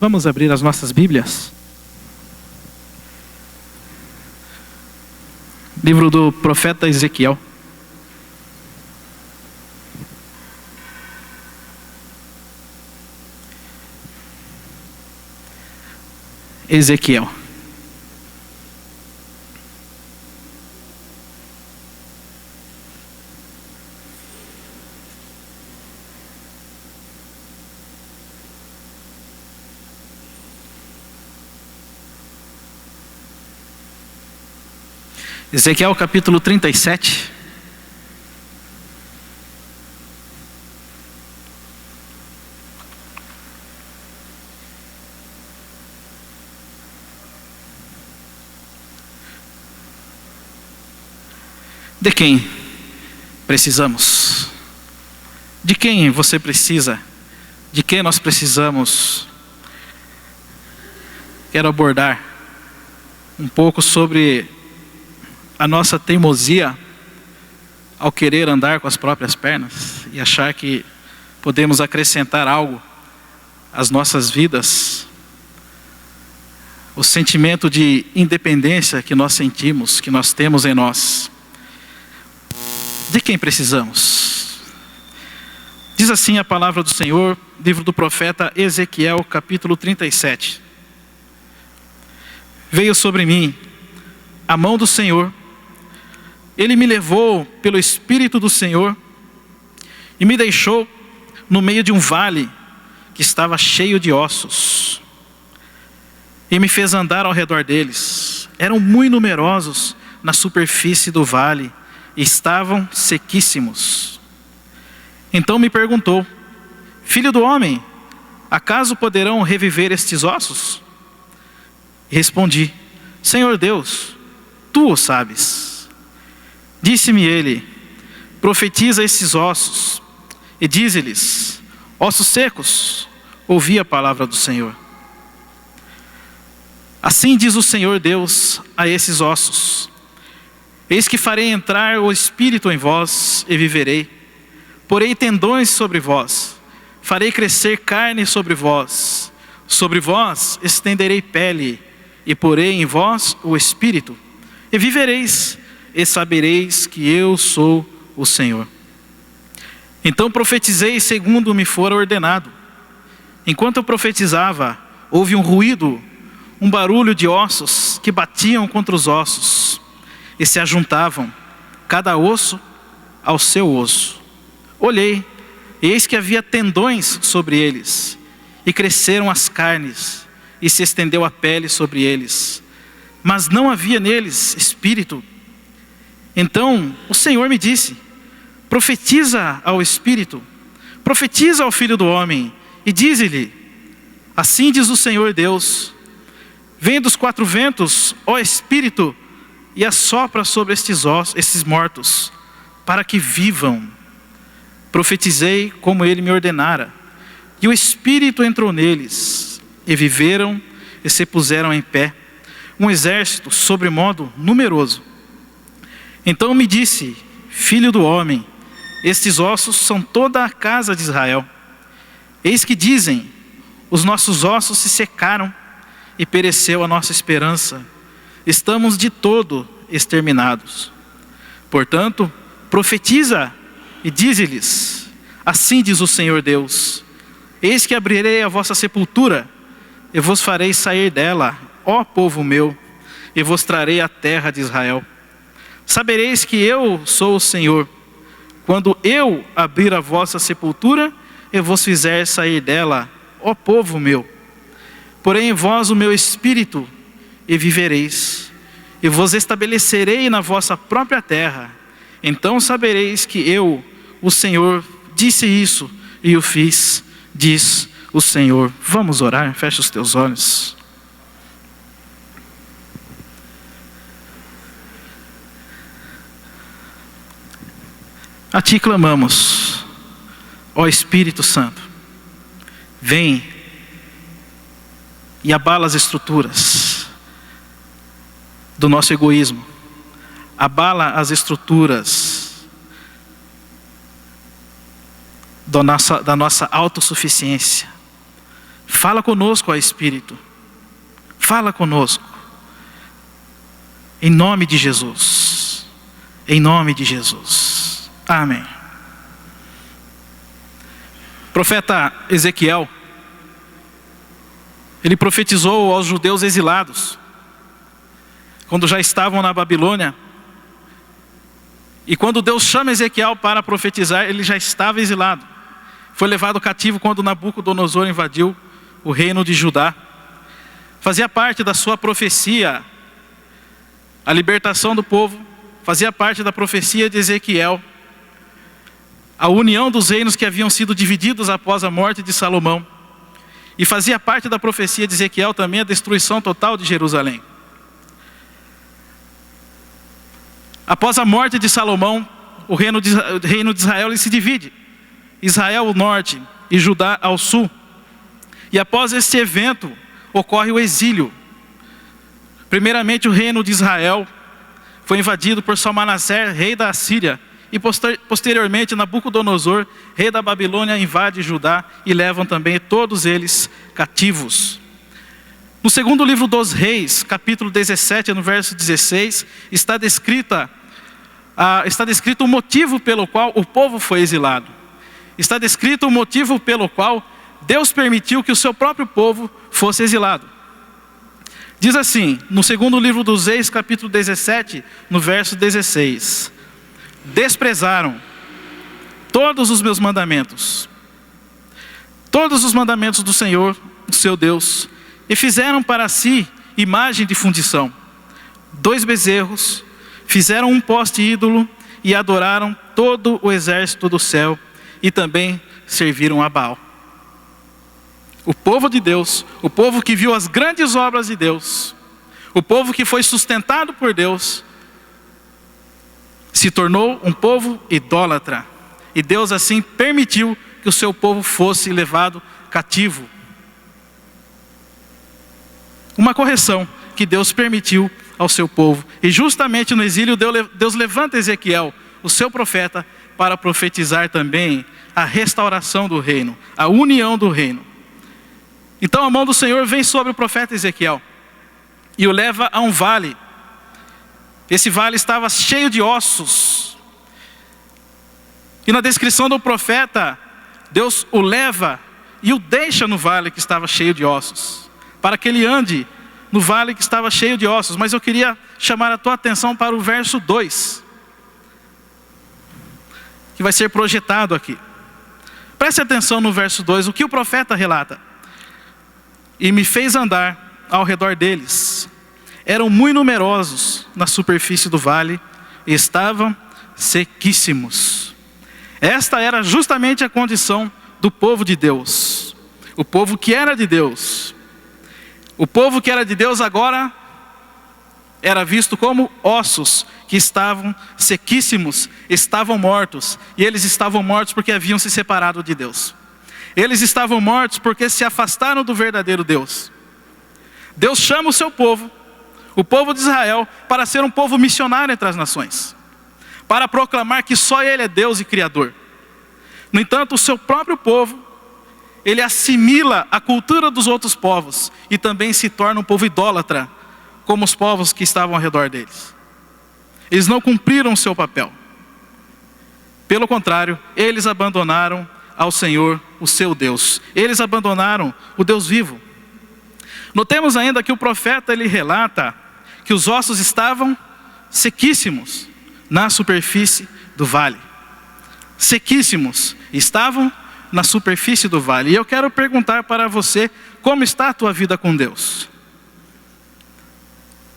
Vamos abrir as nossas Bíblias. Livro do profeta Ezequiel. Ezequiel. Ezequiel capítulo 37. De quem precisamos? De quem você precisa? De quem nós precisamos? Quero abordar um pouco sobre a nossa teimosia ao querer andar com as próprias pernas e achar que podemos acrescentar algo às nossas vidas. O sentimento de independência que nós sentimos, que nós temos em nós. De quem precisamos? Diz assim a palavra do Senhor, livro do profeta Ezequiel, capítulo 37. Veio sobre mim a mão do Senhor. Ele me levou pelo Espírito do Senhor e me deixou no meio de um vale que estava cheio de ossos. E me fez andar ao redor deles. Eram muito numerosos na superfície do vale e estavam sequíssimos. Então me perguntou: Filho do homem, acaso poderão reviver estes ossos? E respondi: Senhor Deus, tu o sabes. Disse-me ele: profetiza esses ossos e dize-lhes: ossos secos, ouvi a palavra do Senhor. Assim diz o Senhor Deus a esses ossos: eis que farei entrar o Espírito em vós e viverei. Porei tendões sobre vós, farei crescer carne sobre vós estenderei pele, e porei em vós o Espírito, e vivereis, e sabereis que eu sou o Senhor. Então profetizei segundo me fora ordenado. Enquanto eu profetizava, houve um ruído, um barulho de ossos que batiam contra os ossos e se ajuntavam, cada osso ao seu osso. Olhei, e eis que havia tendões sobre eles, e cresceram as carnes, e se estendeu a pele sobre eles, mas não havia neles espírito. Então o Senhor me disse: profetiza ao Espírito, profetiza ao Filho do homem, e dize-lhe: assim diz o Senhor Deus, vem dos quatro ventos, ó Espírito, e assopra sobre estes mortos, para que vivam. Profetizei como ele me ordenara, e o Espírito entrou neles, e viveram e se puseram em pé, um exército sobremodo numeroso. Então me disse: filho do homem, estes ossos são toda a casa de Israel. Eis que dizem: os nossos ossos se secaram, e pereceu a nossa esperança, estamos de todo exterminados. Portanto, profetiza e dize-lhes: assim diz o Senhor Deus, eis que abrirei a vossa sepultura, e vos farei sair dela, ó povo meu, e vos trarei a terra de Israel. Sabereis que eu sou o Senhor, quando eu abrir a vossa sepultura, e vos fizer sair dela, ó povo meu. Porém em vós o meu Espírito, e vivereis, e vos estabelecerei na vossa própria terra. Então sabereis que eu, o Senhor, disse isso e o fiz, diz o Senhor. Vamos orar, fecha os teus olhos. A ti clamamos, ó Espírito Santo, vem e abala as estruturas do nosso egoísmo, abala as estruturas da nossa autossuficiência. Fala conosco, ó Espírito. Fala conosco. Em nome de Jesus. Em nome de Jesus. Amém. O profeta Ezequiel, ele profetizou aos judeus exilados, quando já estavam na Babilônia. E quando Deus chama Ezequiel para profetizar, ele já estava exilado. Foi levado cativo quando Nabucodonosor invadiu o reino de Judá. Fazia parte da sua profecia a libertação do povo, fazia parte da profecia de Ezequiel a união dos reinos que haviam sido divididos após a morte de Salomão. E fazia parte da profecia de Ezequiel também a destruição total de Jerusalém. Após a morte de Salomão, o reino de Israel ele se divide. Israel ao norte e Judá ao sul. E após este evento, ocorre o exílio. Primeiramente o reino de Israel foi invadido por Salmanaser, rei da Assíria. E posteriormente Nabucodonosor, rei da Babilônia, invade Judá e levam também todos eles cativos. No segundo livro dos Reis, capítulo 17, no verso 16, está descrito o motivo pelo qual o povo foi exilado. Está descrito o motivo pelo qual Deus permitiu que o seu próprio povo fosse exilado. Diz assim, no segundo livro dos Reis, capítulo 17, no verso 16: desprezaram todos os meus mandamentos, todos os mandamentos do Senhor, do seu Deus, e fizeram para si imagem de fundição, 2 bezerros, fizeram um poste ídolo e adoraram todo o exército do céu e também serviram a Baal. O povo de Deus, o povo que viu as grandes obras de Deus, o povo que foi sustentado por Deus, se tornou um povo idólatra. E Deus assim permitiu que o seu povo fosse levado cativo. Uma correção que Deus permitiu ao seu povo. E justamente no exílio Deus levanta Ezequiel, o seu profeta, para profetizar também a restauração do reino, a união do reino. Então a mão do Senhor vem sobre o profeta Ezequiel e o leva a um vale. Esse vale estava cheio de ossos. E na descrição do profeta, Deus o leva e o deixa no vale que estava cheio de ossos, para que ele ande no vale que estava cheio de ossos. Mas eu queria chamar a tua atenção para o verso 2, que vai ser projetado aqui. Preste atenção no verso 2, o que o profeta relata. E me fez andar ao redor deles. Eram muito numerosos na superfície do vale e estavam sequíssimos. Esta era justamente a condição do povo de Deus. O povo que era de Deus. O povo que era de Deus agora era visto como ossos que estavam sequíssimos, estavam mortos. E eles estavam mortos porque haviam se separado de Deus. Eles estavam mortos porque se afastaram do verdadeiro Deus. Deus chama o seu povo, o povo de Israel, para ser um povo missionário entre as nações, para proclamar que só Ele é Deus e Criador. No entanto, o seu próprio povo, ele assimila a cultura dos outros povos e também se torna um povo idólatra, como os povos que estavam ao redor deles. Eles não cumpriram o seu papel. Pelo contrário, eles abandonaram ao Senhor, o seu Deus. Eles abandonaram o Deus vivo. Notemos ainda que o profeta ele relata que os ossos estavam sequíssimos na superfície do vale. Sequíssimos estavam na superfície do vale. E eu quero perguntar para você, como está a tua vida com Deus?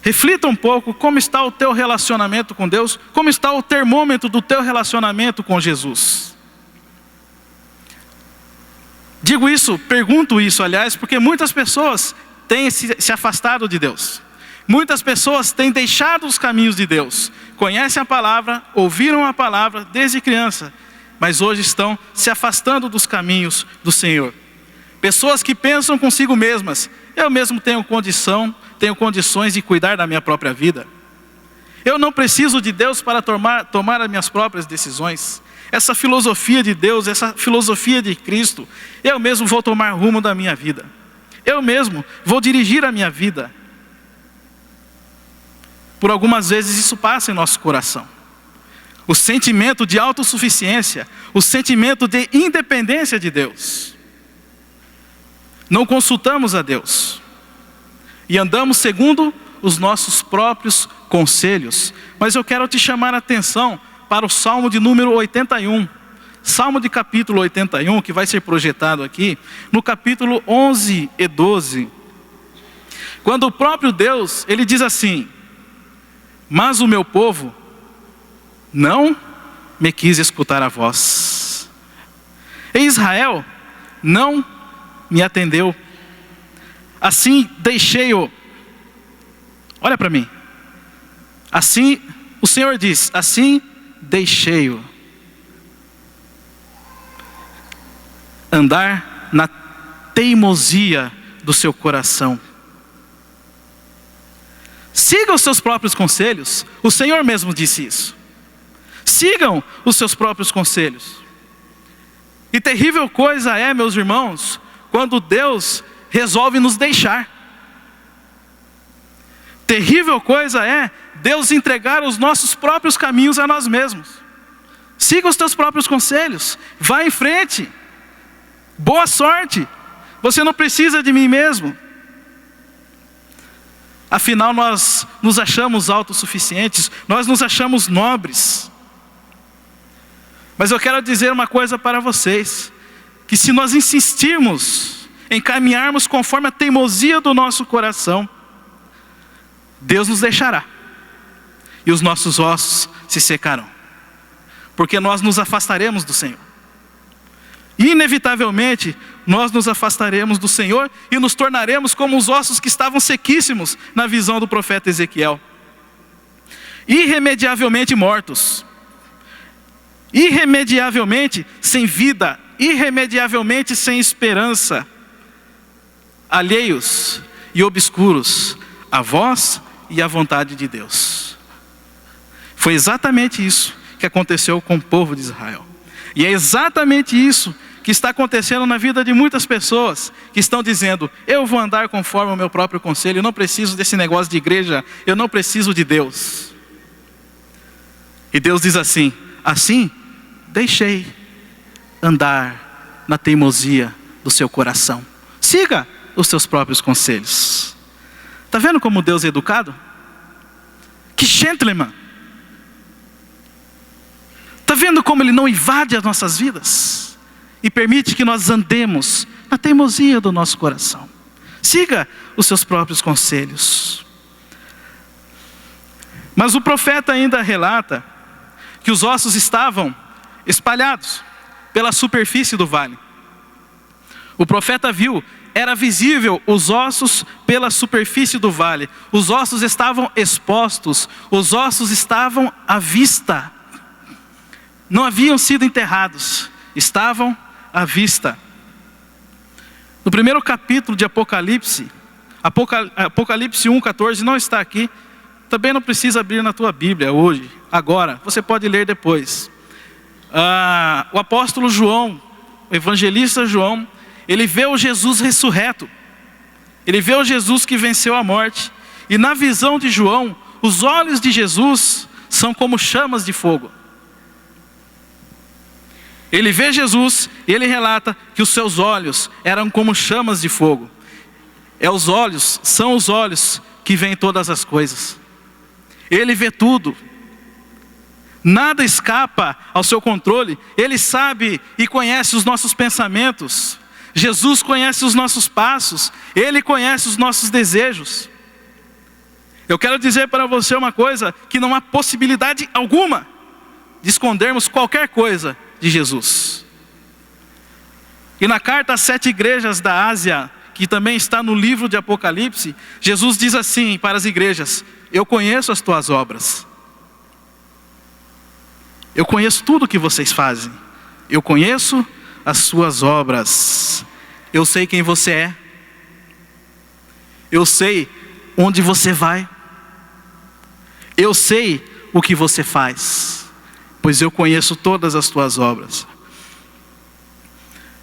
Reflita um pouco como está o teu relacionamento com Deus, como está o termômetro do teu relacionamento com Jesus. Digo isso, pergunto isso, aliás, porque muitas pessoas têm se afastado de Deus. Muitas pessoas têm deixado os caminhos de Deus. Conhecem a palavra, ouviram a palavra desde criança, mas hoje estão se afastando dos caminhos do Senhor. Pessoas que pensam consigo mesmas: eu mesmo tenho condições de cuidar da minha própria vida. Eu não preciso de Deus para tomar as minhas próprias decisões. Essa filosofia de Deus, essa filosofia de Cristo, eu mesmo vou tomar rumo da minha vida. Eu mesmo vou dirigir a minha vida. Por algumas vezes isso passa em nosso coração. O sentimento de autossuficiência, o sentimento de independência de Deus. Não consultamos a Deus. E andamos segundo os nossos próprios conselhos. Mas eu quero te chamar a atenção para o Salmo de número 81. Salmo de capítulo 81, que vai ser projetado aqui, no capítulo 11 e 12. Quando o próprio Deus, ele diz assim: mas o meu povo não me quis escutar a voz. E Israel não me atendeu. Assim deixei-o. Olha para mim. Assim, o Senhor diz, assim deixei-o andar na teimosia do seu coração. Siga os seus próprios conselhos. O Senhor mesmo disse isso. Sigam os seus próprios conselhos. E terrível coisa é, meus irmãos, quando Deus resolve nos deixar. Terrível coisa é Deus entregar os nossos próprios caminhos a nós mesmos. Siga os teus próprios conselhos. Vá em frente. Boa sorte. Você não precisa de mim mesmo. Afinal, nós nos achamos autossuficientes, nós nos achamos nobres. Mas eu quero dizer uma coisa para vocês, que se nós insistirmos em caminharmos conforme a teimosia do nosso coração, Deus nos deixará, e os nossos ossos se secarão, porque nós nos afastaremos do Senhor. Inevitavelmente, nós nos afastaremos do Senhor e nos tornaremos como os ossos que estavam sequíssimos na visão do profeta Ezequiel. Irremediavelmente mortos. Irremediavelmente sem vida. Irremediavelmente sem esperança. Alheios e obscuros à voz e à vontade de Deus. Foi exatamente isso que aconteceu com o povo de Israel. E é exatamente isso que está acontecendo na vida de muitas pessoas que estão dizendo: eu vou andar conforme o meu próprio conselho, eu não preciso desse negócio de igreja, eu não preciso de Deus. E Deus diz assim: assim deixei andar na teimosia do seu coração. Siga os seus próprios conselhos. Está vendo como Deus é educado? Que gentleman! Está vendo como Ele não invade as nossas vidas? E permite que nós andemos na teimosia do nosso coração. Siga os seus próprios conselhos. Mas o profeta ainda relata que os ossos estavam espalhados pela superfície do vale. O profeta viu, era visível os ossos pela superfície do vale. Os ossos estavam expostos, os ossos estavam à vista. Não haviam sido enterrados, estavam à vista. No primeiro capítulo de Apocalipse, Apocalipse 1:14, não está aqui. Também não precisa abrir na tua Bíblia hoje, agora. Você pode ler depois. O apóstolo João, o evangelista João, ele vê o Jesus ressurreto. Ele vê o Jesus que venceu a morte. E na visão de João, os olhos de Jesus são como chamas de fogo. Ele vê Jesus e ele relata que os seus olhos eram como chamas de fogo. São os olhos que veem todas as coisas. Ele vê tudo. Nada escapa ao seu controle. Ele sabe e conhece os nossos pensamentos. Jesus conhece os nossos passos. Ele conhece os nossos desejos. Eu quero dizer para você uma coisa, que não há possibilidade alguma de escondermos qualquer coisa de Jesus. E na carta às 7 igrejas da Ásia, que também está no livro de Apocalipse, Jesus diz assim para as igrejas: eu conheço as tuas obras. Eu conheço tudo o que vocês fazem. Eu conheço as suas obras. Eu sei quem você é. Eu sei onde você vai. Eu sei o que você faz, pois eu conheço todas as tuas obras.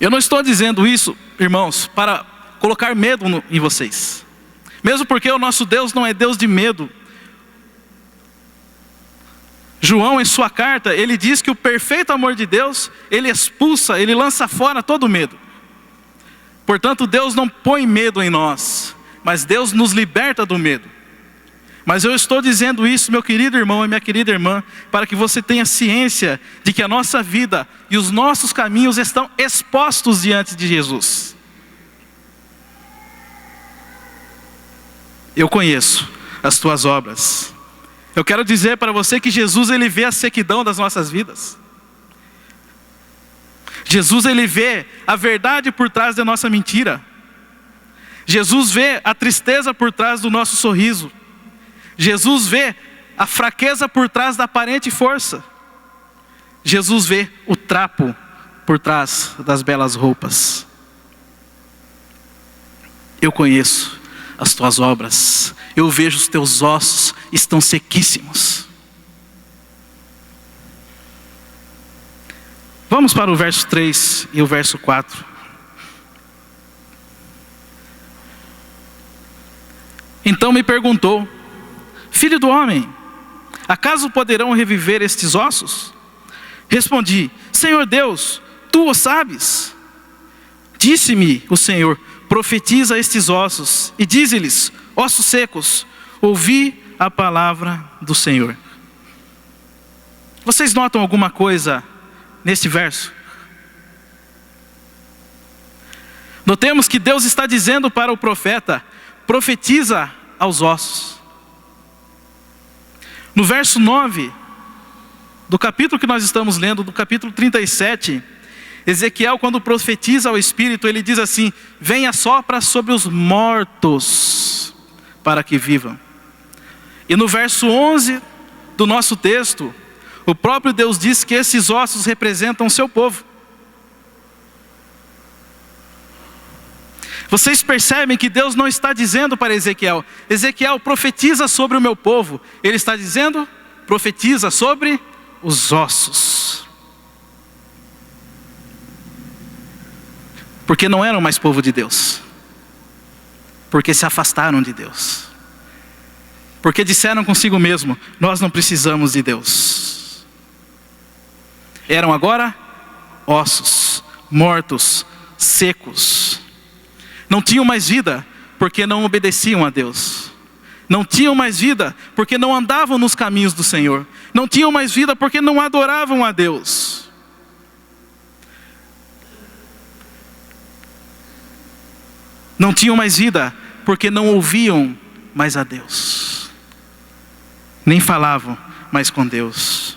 Eu não estou dizendo isso, irmãos, para colocar medo em vocês. Mesmo porque o nosso Deus não é Deus de medo. João, em sua carta, ele diz que o perfeito amor de Deus, ele expulsa, ele lança fora todo medo. Portanto, Deus não põe medo em nós, mas Deus nos liberta do medo. Mas eu estou dizendo isso, meu querido irmão e minha querida irmã, para que você tenha ciência de que a nossa vida e os nossos caminhos estão expostos diante de Jesus. Eu conheço as tuas obras. Eu quero dizer para você que Jesus, ele vê a sequidão das nossas vidas. Jesus, ele vê a verdade por trás da nossa mentira. Jesus vê a tristeza por trás do nosso sorriso. Jesus vê a fraqueza por trás da aparente força. Jesus vê o trapo por trás das belas roupas. Eu conheço as tuas obras. Eu vejo os teus ossos, estão sequíssimos. Vamos para o verso 3 e o verso 4. Então me perguntou: filho do homem, acaso poderão reviver estes ossos? Respondi: Senhor Deus, tu o sabes. Disse-me o Senhor: profetiza estes ossos e dize-lhes: ossos secos, ouvi a palavra do Senhor. Vocês notam alguma coisa neste verso? Notemos que Deus está dizendo para o profeta: profetiza aos ossos. No verso 9, do capítulo que nós estamos lendo, do capítulo 37, Ezequiel, quando profetiza ao Espírito, ele diz assim: venha sopra sobre os mortos, para que vivam. E no verso 11 do nosso texto, o próprio Deus diz que esses ossos representam o seu povo. Vocês percebem que Deus não está dizendo para Ezequiel: Ezequiel, profetiza sobre o meu povo. Ele está dizendo: profetiza sobre os ossos. Porque não eram mais povo de Deus. Porque se afastaram de Deus. Porque disseram consigo mesmo: nós não precisamos de Deus. Eram agora ossos, mortos, secos. Não tinham mais vida, porque não obedeciam a Deus. Não tinham mais vida, porque não andavam nos caminhos do Senhor. Não tinham mais vida, porque não adoravam a Deus. Não tinham mais vida, porque não ouviam mais a Deus. Nem falavam mais com Deus.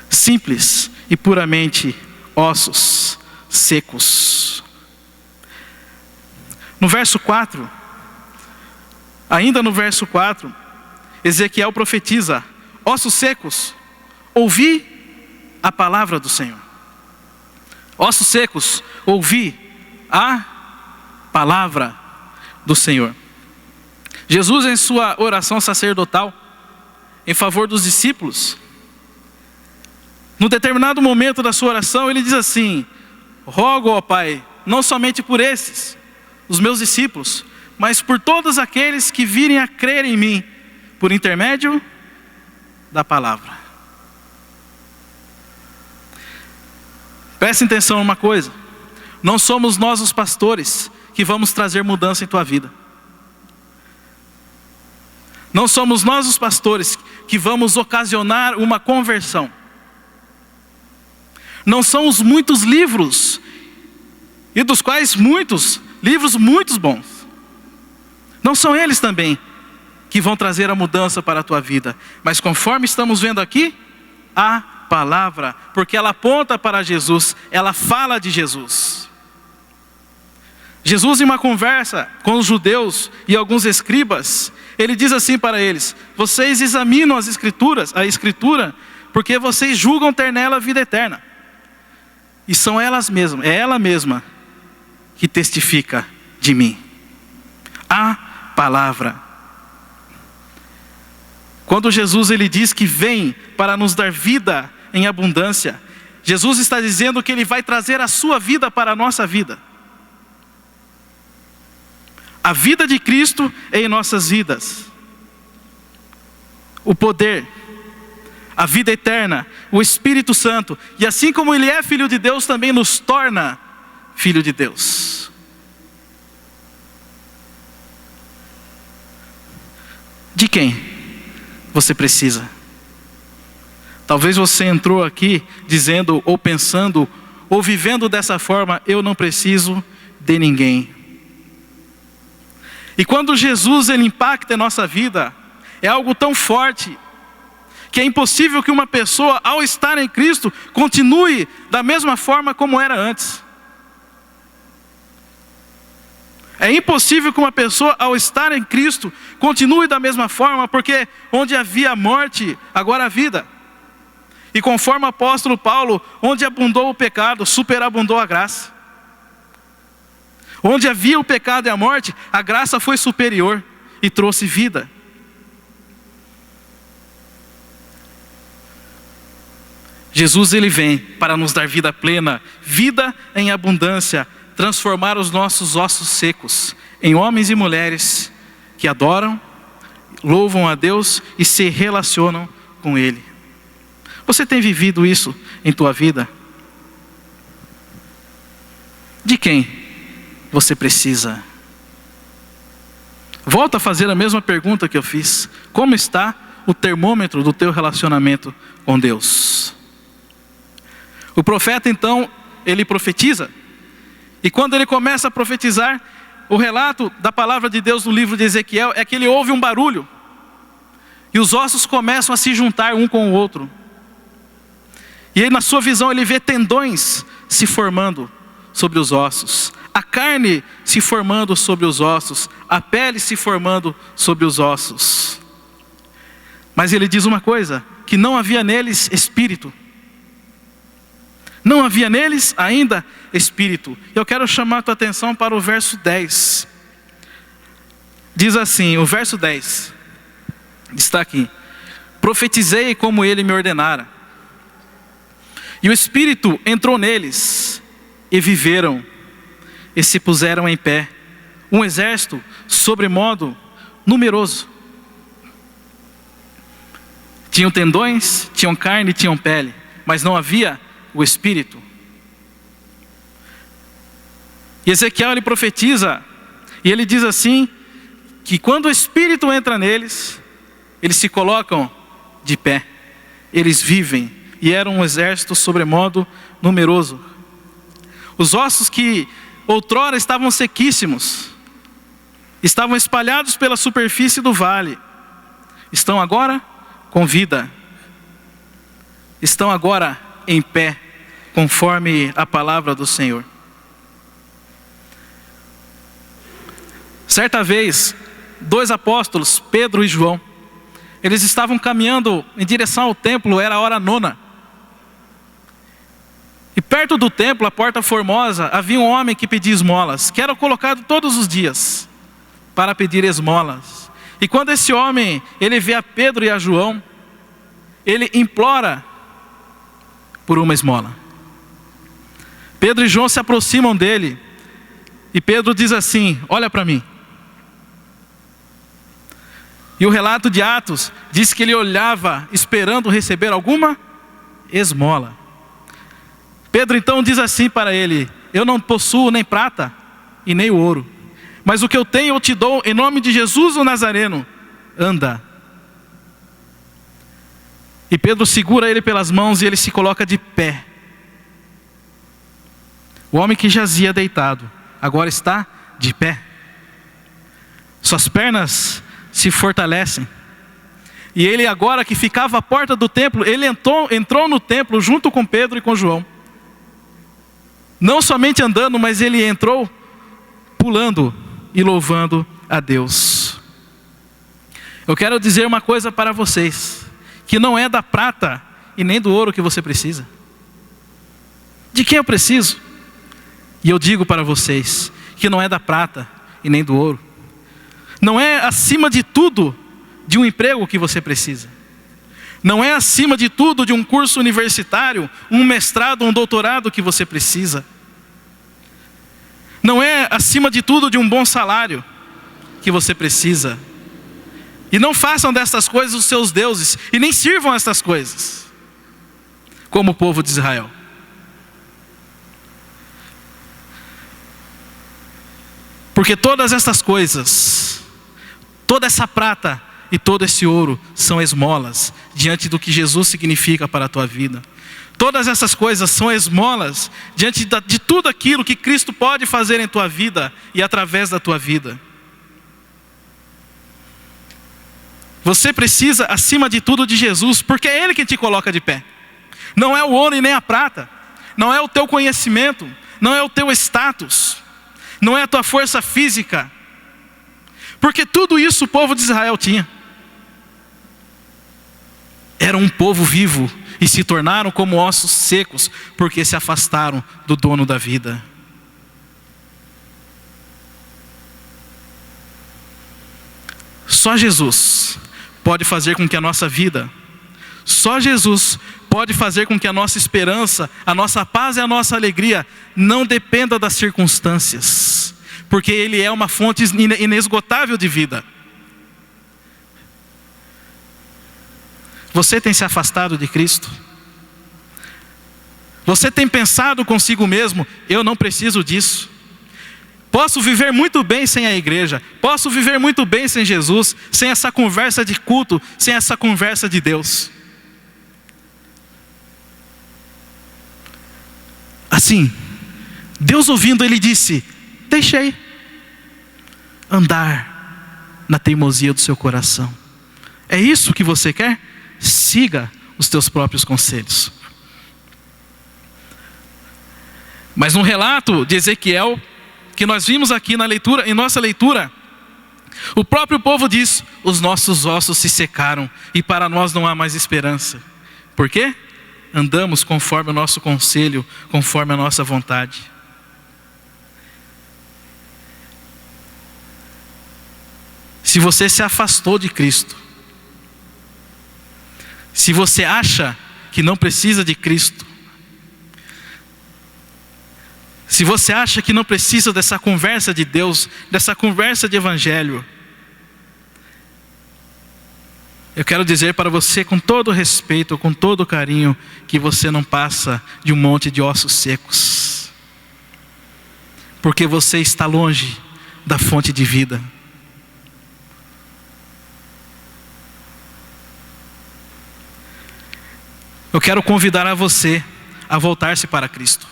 Simples e puramente ossos secos. No verso 4, ainda no verso 4, Ezequiel profetiza: ossos secos, ouvi a palavra do Senhor. Ossos secos, ouvi a palavra do Senhor. Jesus, em sua oração sacerdotal em favor dos discípulos, no determinado momento da sua oração, ele diz assim: rogo, ó Pai, não somente por esses, os meus discípulos, mas por todos aqueles que virem a crer em mim, por intermédio da palavra. Preste atenção numa coisa: não somos nós os pastores que vamos trazer mudança em tua vida. Não somos nós os pastores que vamos ocasionar uma conversão. Não são os muitos livros, e dos quais muitos livros muito bons, não são eles também que vão trazer a mudança para a tua vida. Mas conforme estamos vendo aqui, a palavra, porque ela aponta para Jesus, ela fala de Jesus. Jesus, em uma conversa com os judeus e alguns escribas, ele diz assim para eles: vocês examinam as escrituras, a escritura, porque vocês julgam ter nela a vida eterna. E são elas mesmas, é ela mesma que testifica de mim. A palavra. Quando Jesus, ele diz que vem para nos dar vida em abundância, Jesus está dizendo que ele vai trazer a sua vida para a nossa vida. A vida de Cristo em nossas vidas. O poder, a vida eterna, o Espírito Santo. E assim como Ele é Filho de Deus, também nos torna Filho de Deus. De quem você precisa? Talvez você entrou aqui dizendo, ou pensando, ou vivendo dessa forma: eu não preciso de ninguém. E quando Jesus ele impacta em nossa vida, é algo tão forte, que é impossível que uma pessoa, ao estar em Cristo, continue da mesma forma como era antes. É impossível que uma pessoa, ao estar em Cristo, continue da mesma forma, porque onde havia morte, agora há vida. E conforme o apóstolo Paulo, onde abundou o pecado, superabundou a graça. Onde havia o pecado e a morte, a graça foi superior e trouxe vida. Jesus ele vem para nos dar vida plena, vida em abundância, transformar os nossos ossos secos em homens e mulheres que adoram, louvam a Deus e se relacionam com Ele. Você tem vivido isso em tua vida? De quem você precisa? Volta a fazer a mesma pergunta que eu fiz. Como está o termômetro do teu relacionamento com Deus? O profeta então, ele profetiza. E quando ele começa a profetizar, o relato da palavra de Deus no livro de Ezequiel é que ele ouve um barulho. E os ossos começam a se juntar um com o outro. E aí na sua visão ele vê tendões se formando sobre os ossos. A carne se formando sobre os ossos, a pele se formando sobre os ossos. Mas ele diz uma coisa, que não havia neles espírito. Não havia neles ainda espírito. Eu quero chamar a tua atenção para o verso 10. Diz assim, o verso 10, está aqui: profetizei como ele me ordenara. E o Espírito entrou neles, e viveram, e se puseram em pé, um exército sobremodo numeroso. Tinham tendões, tinham carne, tinham pele, mas não havia o Espírito. E Ezequiel ele profetiza, e ele diz assim, que quando o Espírito entra neles, eles se colocam de pé, eles vivem, e era um exército sobremodo numeroso. Os ossos que outrora estavam sequíssimos, estavam espalhados pela superfície do vale, estão agora com vida, estão agora em pé, conforme a palavra do Senhor. Certa vez, 2 apóstolos, Pedro e João, eles estavam caminhando em direção ao templo, era a hora 9. E perto do templo, a porta formosa, havia um homem que pedia esmolas, que era colocado todos os dias para pedir esmolas. E quando esse homem, ele vê a Pedro e a João, ele implora por uma esmola. Pedro e João se aproximam dele, e Pedro diz assim: olha para mim. E o relato de Atos diz que ele olhava esperando receber alguma esmola. Pedro então diz assim para ele: eu não possuo nem prata e nem ouro, mas o que eu tenho eu te dou, em nome de Jesus o Nazareno, anda. E Pedro segura ele pelas mãos e ele se coloca de pé. O homem que jazia deitado, agora está de pé. Suas pernas se fortalecem. E ele agora que ficava à porta do templo, ele entrou no templo junto com Pedro e com João. Não somente andando, mas ele entrou pulando e louvando a Deus. Eu quero dizer uma coisa para vocês, que não é da prata e nem do ouro que você precisa. De quem eu preciso? E eu digo para vocês, que não é da prata e nem do ouro. Não é acima de tudo de um emprego que você precisa. Não é acima de tudo de um curso universitário, um mestrado, um doutorado que você precisa. Não é acima de tudo de um bom salário. que você precisa. E não façam destas coisas os seus deuses, e nem sirvam estas coisas, como o povo de Israel. Porque todas estas coisas, toda essa prata e todo esse ouro são esmolas diante do que Jesus significa para a tua vida. Todas essas coisas são esmolas diante de tudo aquilo que Cristo pode fazer em tua vida e através da tua vida. Você precisa, acima de tudo, de Jesus, porque é Ele que te coloca de pé. Não é o ouro e nem a prata, não é o teu conhecimento, não é o teu status, não é a tua força física, porque tudo isso o povo de Israel tinha. Era um povo vivo e se tornaram como ossos secos, porque se afastaram do dono da vida. Só Jesus pode fazer com que a nossa vida, só Jesus pode fazer com que a nossa esperança, a nossa paz e a nossa alegria não dependa das circunstâncias, porque Ele é uma fonte inesgotável de vida. Você tem se afastado de Cristo? Você tem pensado consigo mesmo, eu não preciso disso. Posso viver muito bem sem a igreja, posso viver muito bem sem Jesus, sem essa conversa de culto, sem essa conversa de Deus. Assim, Deus ouvindo, Ele disse: deixei andar na teimosia do seu coração. É isso que você quer? Siga os teus próprios conselhos. Mas no relato de Ezequiel, que nós vimos aqui na leitura, em nossa leitura, o próprio povo diz: os nossos ossos se secaram e para nós não há mais esperança. Por quê? Andamos conforme o nosso conselho, conforme a nossa vontade. Se você se afastou de Cristo, se você acha que não precisa de Cristo, se você acha que não precisa dessa conversa de Deus, dessa conversa de evangelho, eu quero dizer para você com todo respeito, com todo carinho, que você não passa de um monte de ossos secos, porque você está longe da fonte de vida. Eu quero convidar a você a voltar-se para Cristo.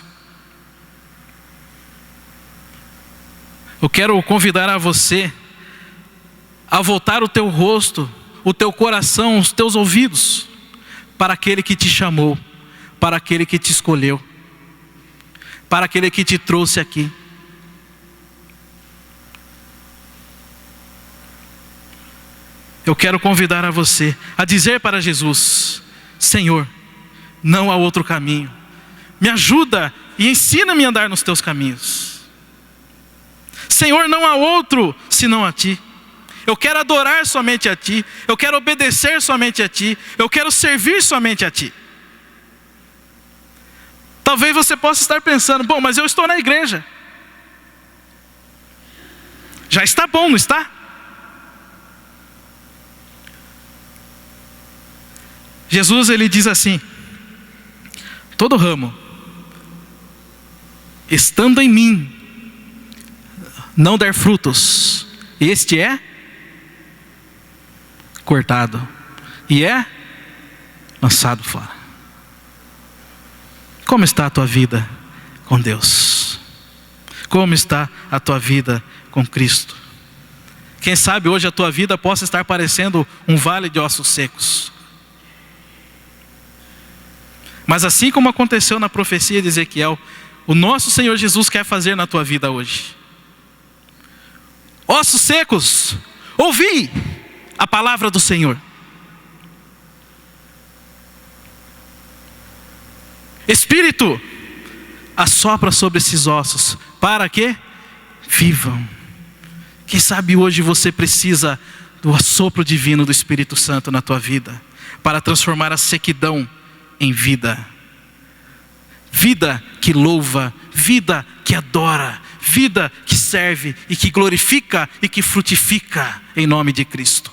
Eu quero convidar a você a voltar o teu rosto, o teu coração, os teus ouvidos para aquele que te chamou, para aquele que te escolheu, para aquele que te trouxe aqui. Eu quero convidar a você a dizer para Jesus: Senhor, não há outro caminho. Me ajuda e ensina-me a andar nos teus caminhos. Senhor, não há outro senão a Ti. Eu quero adorar somente a Ti. Eu quero obedecer somente a Ti. Eu quero servir somente a Ti. Talvez você possa estar pensando: bom, mas eu estou na igreja. Já está bom, não está? Jesus, Ele diz assim: todo ramo, estando em mim, não der frutos, este é cortado e é lançado fora. Como está a tua vida com Deus? Como está a tua vida com Cristo? Quem sabe hoje a tua vida possa estar parecendo um vale de ossos secos. Mas assim como aconteceu na profecia de Ezequiel, o nosso Senhor Jesus quer fazer na tua vida hoje. Ossos secos, ouvi a palavra do Senhor. Espírito, assopra sobre esses ossos, para que vivam. Quem sabe hoje você precisa do assopro divino do Espírito Santo na tua vida, para transformar a sequidão em vida. Vida que louva, vida que adora, vida que serve e que glorifica e que frutifica em nome de Cristo.